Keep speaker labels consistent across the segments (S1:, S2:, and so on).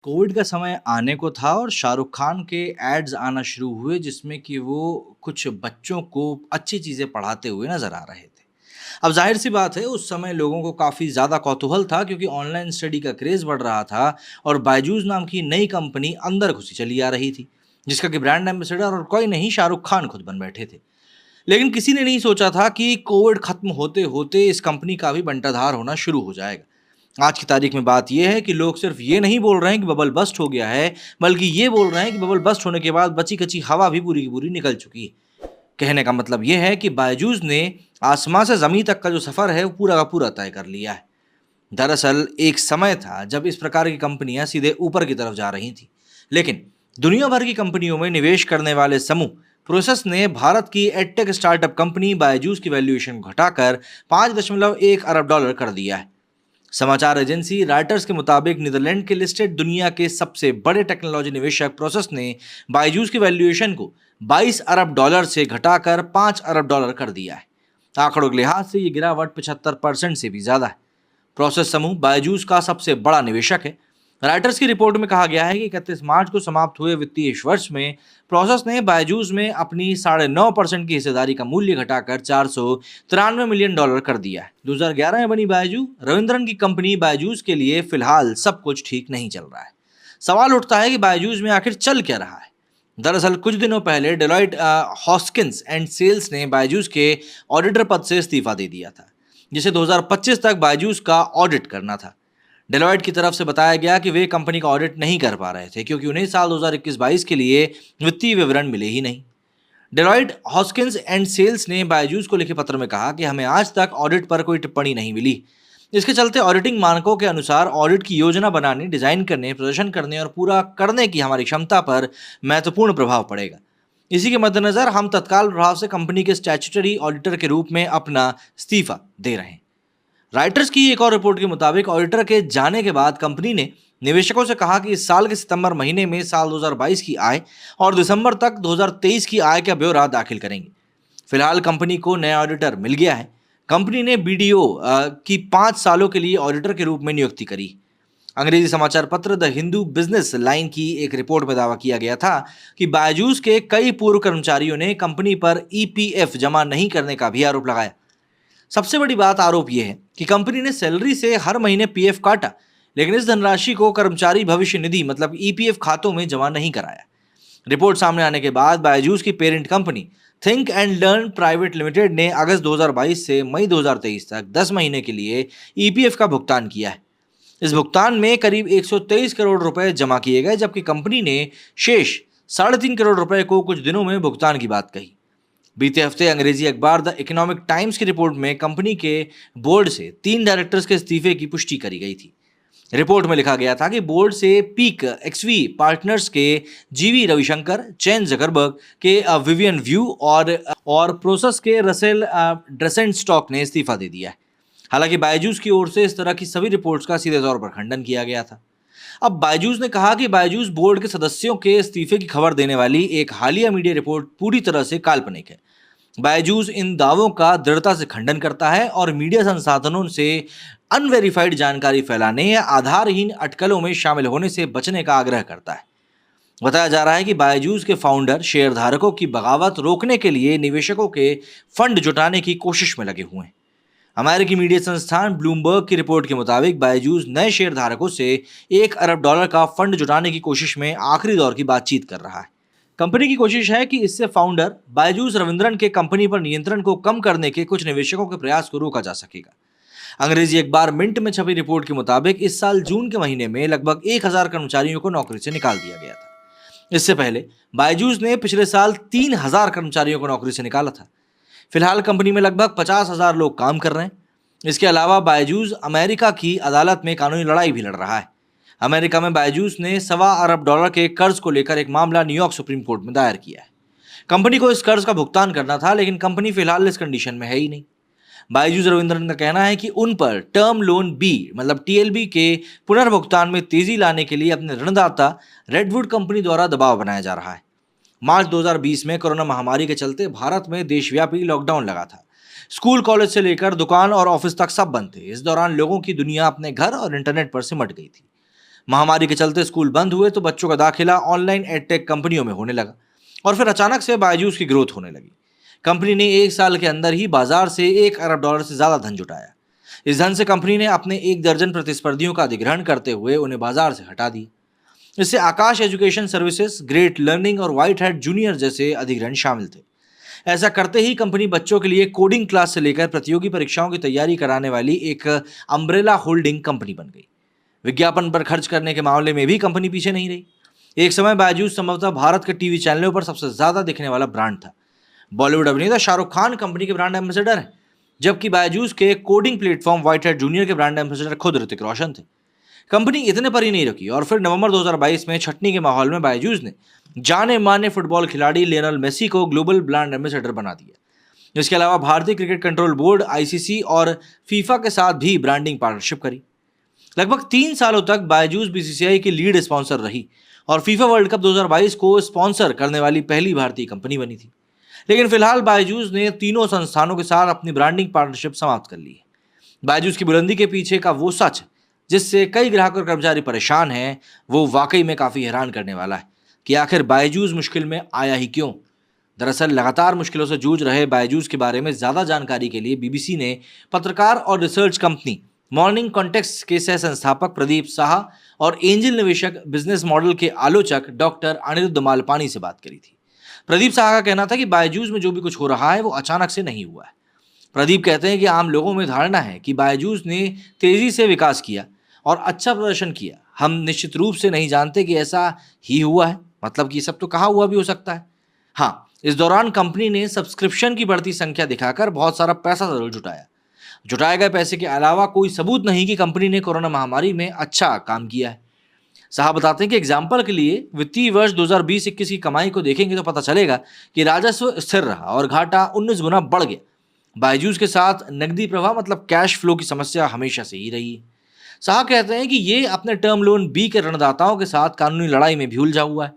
S1: Covid का समय आने को था और शाहरुख खान के एड्स आना शुरू हुए जिसमें कि वो कुछ बच्चों को अच्छी चीज़ें पढ़ाते हुए नज़र आ रहे थे। अब ज़ाहिर-सी बात है उस समय लोगों को काफ़ी ज़्यादा कौतूहल था क्योंकि ऑनलाइन स्टडी का क्रेज़ बढ़ रहा था और बायजूस नाम की नई कंपनी अंदर घुसी चली आ रही थी, जिसका कि ब्रांड एम्बेसडर और कोई नहीं शाहरुख खान खुद बन बैठे थे। लेकिन किसी ने नहीं सोचा था कि कोविड खत्म होते-होते इस कंपनी का भी बंटाधार होना शुरू हो जाएगा। आज की तारीख में बात ये है कि लोग सिर्फ ये नहीं बोल रहे हैं कि बबल बस्ट हो गया है, बल्कि ये बोल रहे हैं कि बबल बस्ट होने के बाद बची-कची हवा भी पूरी की पूरी निकल चुकी है। कहने का मतलब ये है कि बायजूस ने आसमां से ज़मीन तक का जो सफ़र है, वो पूरा का पूरा तय कर लिया है। दरअसल एक समय था जब इस प्रकार की कंपनियां सीधे ऊपर की तरफ जा रही थीं। लेकिन दुनिया भर की कंपनियों में निवेश करने वाले समूह प्रोसेस ने भारत की एडटेक स्टार्टअप कंपनी बायजूस की वैल्यूएशन को घटाकर 5.1 अरब डॉलर कर दिया है। समाचार एजेंसी रॉयटर्स के मुताबिक नीदरलैंड के लिस्टेड दुनिया के सबसे बड़े टेक्नोलॉजी निवेशक प्रोसेस ने बायजूस की वैल्यूएशन को 22 अरब डॉलर से घटाकर 5 अरब डॉलर कर दिया है। आंकड़ों के लिहाज से ये गिरावट 75% से भी ज्यादा है। प्रोसेस समूह बायजूस का सबसे बड़ा निवेशक है। राइटर्स की रिपोर्ट में कहा गया है कि 31 मार्च को समाप्त हुए वित्तीय वर्ष में प्रोसेस ने बायजूस में अपनी 9.5% की हिस्सेदारी का मूल्य घटाकर 493 मिलियन डॉलर कर दिया है। 2011 में बनी बायजू रविंद्रन की कंपनी बायजूस के लिए फिलहाल सब कुछ ठीक नहीं चल रहा है। सवाल उठता है कि बायजूस में आखिर चल क्या रहा है। दरअसल कुछ दिनों पहले डेलॉयट हॉस्किंस एंड सेल्स ने बायजूस के ऑडिटर पद से इस्तीफा दे दिया था, जिसे 2025 तक बायजूस का ऑडिट करना था। डेलॉयट की तरफ से बताया गया कि वे कंपनी का ऑडिट नहीं कर पा रहे थे क्योंकि उन्हें साल 2021-22 के लिए वित्तीय विवरण मिले ही नहीं। डेलॉयट हॉस्किंस एंड सेल्स ने बायजूस को लिखे पत्र में कहा कि हमें आज तक ऑडिट पर कोई टिप्पणी नहीं मिली। इसके चलते ऑडिटिंग मानकों के अनुसार ऑडिट की योजना बनाने, डिजाइन करने, प्रदर्शन करने और पूरा करने की हमारी क्षमता पर महत्वपूर्ण प्रभाव पड़ेगा। इसी के मद्देनजर हम तत्काल प्रभाव से कंपनी के स्टैट्यूटरी ऑडिटर के रूप में अपना इस्तीफा दे रहे हैं। राइटर्स की एक और रिपोर्ट के मुताबिक ऑडिटर के जाने के बाद कंपनी ने निवेशकों से कहा कि इस साल के सितंबर महीने में साल 2022 की आय और दिसंबर तक 2023 की आय का ब्यौरा दाखिल करेंगे। फिलहाल कंपनी को नया ऑडिटर मिल गया है। कंपनी ने बीडीओ की 5 सालों के लिए ऑडिटर के रूप में नियुक्ति करी। अंग्रेजी समाचार पत्र द हिंदू बिजनेस लाइन की एक रिपोर्ट में दावा किया गया था कि बायजूस के कई पूर्व कर्मचारियों ने कंपनी पर ईपीएफ जमा नहीं करने का भी आरोप लगाया। सबसे बड़ी बात आरोप यह है कि कंपनी ने सैलरी से हर महीने पीएफ काटा, लेकिन इस धनराशि को कर्मचारी भविष्य निधि मतलब ईपीएफ खातों में जमा नहीं कराया। रिपोर्ट सामने आने के बाद बायजूस की parent company think and learn private limited ने अगस्त 2022 से मई 2023 तक 10 महीने के लिए ईपीएफ का भुगतान किया है। इस भुगतान में करीब 123 करोड़ रुपए जमा किए गए, जबकि कंपनी ने शेष 3.5 करोड़ रुपए को कुछ दिनों में भुगतान की बात कही। बीते हफ्ते अंग्रेजी अखबार द इकोनॉमिक टाइम्स की रिपोर्ट में कंपनी के बोर्ड से 3 डायरेक्टर्स के इस्तीफे की पुष्टि करी गई थी। रिपोर्ट में लिखा गया था कि बोर्ड से पीक एक्सवी पार्टनर्स के जीवी रविशंकर, चैन जकरबर्ग के विवियन व्यू और प्रोसेस के रसेल ड्रेसेंट स्टॉक ने इस्तीफा दे दिया है। हालांकि बायजूस की ओर से इस तरह की सभी रिपोर्ट्स का सीधे तौर पर खंडन किया गया था। अब बायजूस ने कहा कि बायजूस बोर्ड के सदस्यों के इस्तीफे की खबर देने वाली एक हालिया मीडिया रिपोर्ट पूरी तरह से काल्पनिक है। बायजूस इन दावों का दृढ़ता से खंडन करता है और मीडिया संसाधनों से अनवेरिफाइड जानकारी फैलाने या आधारहीन अटकलों में शामिल होने से बचने का आग्रह करता है। बताया जा रहा है कि बायजूस के फाउंडर शेयरधारकों की बगावत रोकने के लिए निवेशकों के फंड जुटाने की कोशिश में लगे हुए हैं। अमेरिकी मीडिया संस्थान ब्लूमबर्ग की रिपोर्ट के मुताबिक बायजूस नए शेयरधारकों से 1 अरब डॉलर का फंड जुटाने की कोशिश में आखिरी दौर की बातचीत कर रहा है। कंपनी की कोशिश है कि इससे फाउंडर बायजूस रविंद्रन के कंपनी पर नियंत्रण को कम करने के कुछ निवेशकों के प्रयास को रोका जा सकेगा। अंग्रेजी अखबार मिंट में छपी रिपोर्ट के मुताबिक इस साल जून के महीने में लगभग 1000 कर्मचारियों को नौकरी से निकाल दिया गया था। इससे पहले बायजूस ने पिछले साल 3000 कर्मचारियों को नौकरी से निकाला था। फिलहाल कंपनी में लगभग 50,000 लोग काम कर रहे हैं। इसके अलावा बायजूस अमेरिका की अदालत में कानूनी लड़ाई भी लड़ रहा है। अमेरिका में बायजूस ने $1.25 अरब के कर्ज को लेकर एक मामला न्यूयॉर्क सुप्रीम कोर्ट में दायर किया है। कंपनी को इस कर्ज का भुगतान करना था, लेकिन कंपनी फिलहाल इस कंडीशन में है ही नहीं। बायजूस रविंद्रन का कहना है कि उन पर टर्म लोन बी मतलब टीएलबी के पुनर्भुगतान में तेजी लाने के लिए अपने ऋणदाता रेडवुड कंपनी द्वारा दबाव बनाया जा रहा है। मार्च 2020 में कोरोना महामारी के चलते भारत में देशव्यापी लॉकडाउन लगा था। स्कूल, कॉलेज से लेकर दुकान और ऑफिस तक सब बंद थे। इस दौरान लोगों की दुनिया अपने घर और इंटरनेट पर सिमट गई थी। महामारी के चलते स्कूल बंद हुए तो बच्चों का दाखिला ऑनलाइन एडटेक कंपनियों में होने लगा और फिर अचानक से बायजूस की ग्रोथ होने लगी। कंपनी ने 1 साल के अंदर ही बाजार से $1 अरब से ज्यादा धन जुटाया। इस धन से कंपनी ने अपने 1 दर्जन प्रतिस्पर्धियों का अधिग्रहण करते हुए उन्हें बाजार से हटा दिया। इससे आकाश एजुकेशन सर्विसेज, ग्रेट लर्निंग और व्हाइट हैट जूनियर जैसे अधिग्रहण शामिल थे। ऐसा करते ही कंपनी बच्चों के लिए कोडिंग क्लास से लेकर प्रतियोगी परीक्षाओं की तैयारी कराने वाली एक अम्ब्रेला होल्डिंग कंपनी बन गई। विज्ञापन पर खर्च करने के मामले में भी कंपनी पीछे नहीं रही। एक समय बायजूस संभवतः भारत के टीवी चैनलों पर सबसे ज्यादा दिखने वाला ब्रांड था। बॉलीवुड अभिनेता शाहरुख खान कंपनी के ब्रांड एम्बेसडर हैं, जबकि बायजूस के coding platform white hat junior के ब्रांड एम्बेसडर खुद ऋतिक रोशन थे। कंपनी इतने पर ही नहीं रुकी और फिर नवंबर 2022 में छटनी के माहौल में बायजूस ने जाने माने फुटबॉल खिलाड़ी लियोनेल मेसी को ग्लोबल ब्रांड एम्बेसडर बना दिया। इसके अलावा भारतीय क्रिकेट कंट्रोल बोर्ड, आईसीसी और फीफा के साथ भी ब्रांडिंग पार्टनरशिप करी। लगभग 3 सालों तक बायजूस बीसीसीआई की लीड स्पॉन्सर रही और फीफा वर्ल्ड कप 2022 को स्पॉन्सर करने वाली पहली भारतीय कंपनी बनी थी। लेकिन फिलहाल बायजूस ने तीनों संस्थानों के साथ अपनी ब्रांडिंग पार्टनरशिप समाप्त कर ली है। बायजूस की बुलंदी के पीछे का वो सच जिससे कई ग्राहक और कर्मचारी परेशान हैं, वो वाकई में काफी हैरान करने वाला है कि आखिर बायजूस मुश्किल में आया ही क्यों। दरअसल लगातार मुश्किलों से जूझ रहे बायजूस के बारे में ज्यादा जानकारी के लिए बीबीसी ने पत्रकार और रिसर्च कंपनी मॉर्निंग कॉन्टेक्स्ट के सह संस्थापक प्रदीप साहा और एंजल निवेशक बिजनेस मॉडल के आलोचक डॉक्टर अनिरुद्ध मालपानी से बात करी थी। प्रदीप साहा का कहना था कि बायजूस में जो भी कुछ हो रहा है वो अचानक से नहीं हुआ है। प्रदीप कहते हैं कि आम लोगों में धारणा है कि बायजूस ने तेजी से विकास किया और अच्छा प्रदर्शन किया। हम निश्चित रूप से नहीं जानते कि ऐसा ही हुआ है, मतलब कि सब तो कहा हुआ भी हो सकता है। हाँ, इस दौरान कंपनी ने सब्सक्रिप्शन की बढ़ती संख्या दिखाकर बहुत सारा पैसा जरूर जुटाया। जुटाए गए पैसे के अलावा कोई सबूत नहीं कि कंपनी ने कोरोना महामारी में अच्छा काम किया है। साहब बताते हैं कि एग्जाम्पल के लिए वित्तीय वर्ष 2020-21 की कमाई को देखेंगे तो पता चलेगा कि राजस्व स्थिर रहा और घाटा 19 गुना बढ़ गया। बायजूस के साथ नकदी प्रवाह मतलब कैश फ्लो की समस्या हमेशा से ही रही है। साहब कहते हैं कि ये अपने टर्म लोन बी के ऋणदाताओं के साथ कानूनी लड़ाई में भी उलझा हुआ है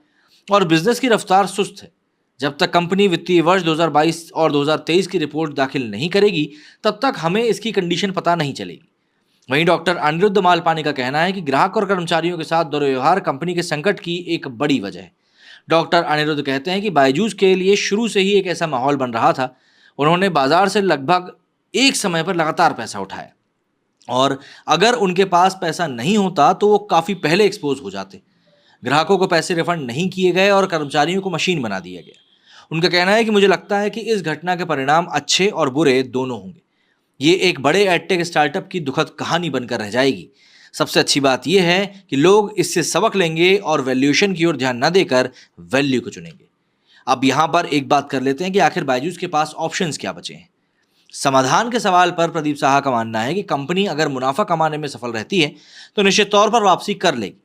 S1: और बिजनेस की रफ्तार सुस्त है। जब तक कंपनी वित्तीय वर्ष 2022 और 2023 की रिपोर्ट दाखिल नहीं करेगी तब तक हमें इसकी कंडीशन पता नहीं चलेगी। वहीं डॉक्टर अनिरुद्ध मालपानी का कहना है कि ग्राहक और कर्मचारियों के साथ दुर्व्यवहार कंपनी के संकट की एक बड़ी वजह है। डॉक्टर अनिरुद्ध कहते हैं कि बायजूस के लिए शुरू से ही एक ऐसा माहौल बन रहा था। उन्होंने बाजार से लगभग एक समय पर लगातार पैसा उठाया और अगर उनके पास पैसा नहीं होता तो वो काफी पहले एक्सपोज हो जाते। ग्राहकों को पैसे रिफंड नहीं किए गए और कर्मचारियों को मशीन बना दिया गया। उनका कहना है कि मुझे लगता है कि इस घटना के परिणाम अच्छे और बुरे दोनों होंगे। ये एक बड़े एडटेक स्टार्टअप की दुखद कहानी बनकर रह जाएगी। सबसे अच्छी बात यह है कि लोग इससे सबक लेंगे और वैल्यूएशन की ओर ध्यान न देकर वैल्यू को चुनेंगे। अब यहां पर एक बात कर लेते हैं कि आखिर बायजूस के पास ऑप्शंस क्या बचे हैं। समाधान के सवाल पर प्रदीप साहा का मानना है कि कंपनी अगर मुनाफा कमाने में सफल रहती है तो निश्चित तौर पर वापसी कर लेगी।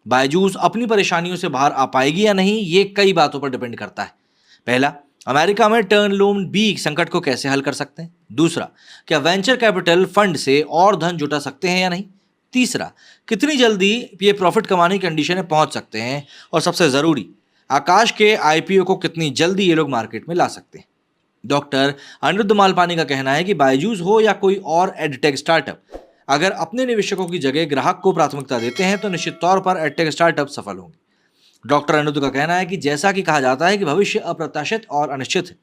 S1: बायजूस अपनी परेशानियों से बाहर आ पाएगी या नहीं, ये कई बातों पर डिपेंड करता है। पहला, अमेरिका में टर्म लोन बी संकट को कैसे हल कर सकते हैं। दूसरा, क्या वेंचर कैपिटल फंड से और धन जुटा सकते हैं या नहीं। तीसरा, कितनी जल्दी ये प्रॉफिट कमाने की कंडीशन में पहुंच सकते हैं। और सबसे जरूरी, आकाश के आईपीओ को कितनी जल्दी ये लोग मार्केट में ला सकते हैं। डॉक्टर अनिरुद्ध मालपानी का कहना है कि बायजूस हो या कोई और एडटेक स्टार्टअप, अगर अपने निवेशकों की जगह ग्राहक को प्राथमिकता देते हैं तो निश्चित तौर पर एडटेक स्टार्टअप सफल होंगे। डॉक्टर अनिरुद्ध का कहना है कि जैसा कि कहा जाता है कि भविष्य अप्रत्याशित और अनिश्चित है,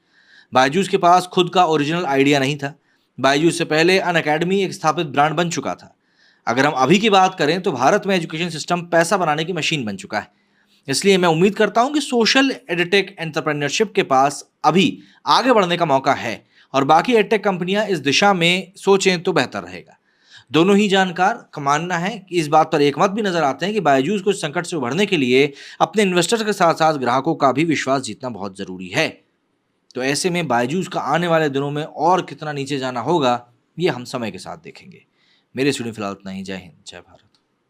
S1: बायजूस के पास खुद का ओरिजिनल आइडिया नहीं था। बायजूस से पहले अनअकैडमी एक स्थापित ब्रांड बन चुका था। अगर हम अभी की बात करें तो भारत में एजुकेशन सिस्टम पैसा बनाने की मशीन बन चुका है। इसलिए मैं उम्मीद करता हूं कि सोशल एडटेक एंटरप्रेन्योरशिप के पास अभी आगे बढ़ने का मौका है और बाकी एडटेक कंपनियां इस दिशा में सोचें तो बेहतर रहेगा। दोनों ही जानकार का मानना है कि इस बात पर एकमत भी नजर आते हैं कि बायजूस को इस संकट से उभरने के लिए अपने इन्वेस्टर्स के साथ साथ ग्राहकों का भी विश्वास जीतना बहुत जरूरी है। तो ऐसे में बायजूस का आने वाले दिनों में और कितना नीचे जाना होगा ये हम समय के साथ देखेंगे। मेरे स्टूडियो फिलहाल इतना ही। जय हिंद, जय भारत।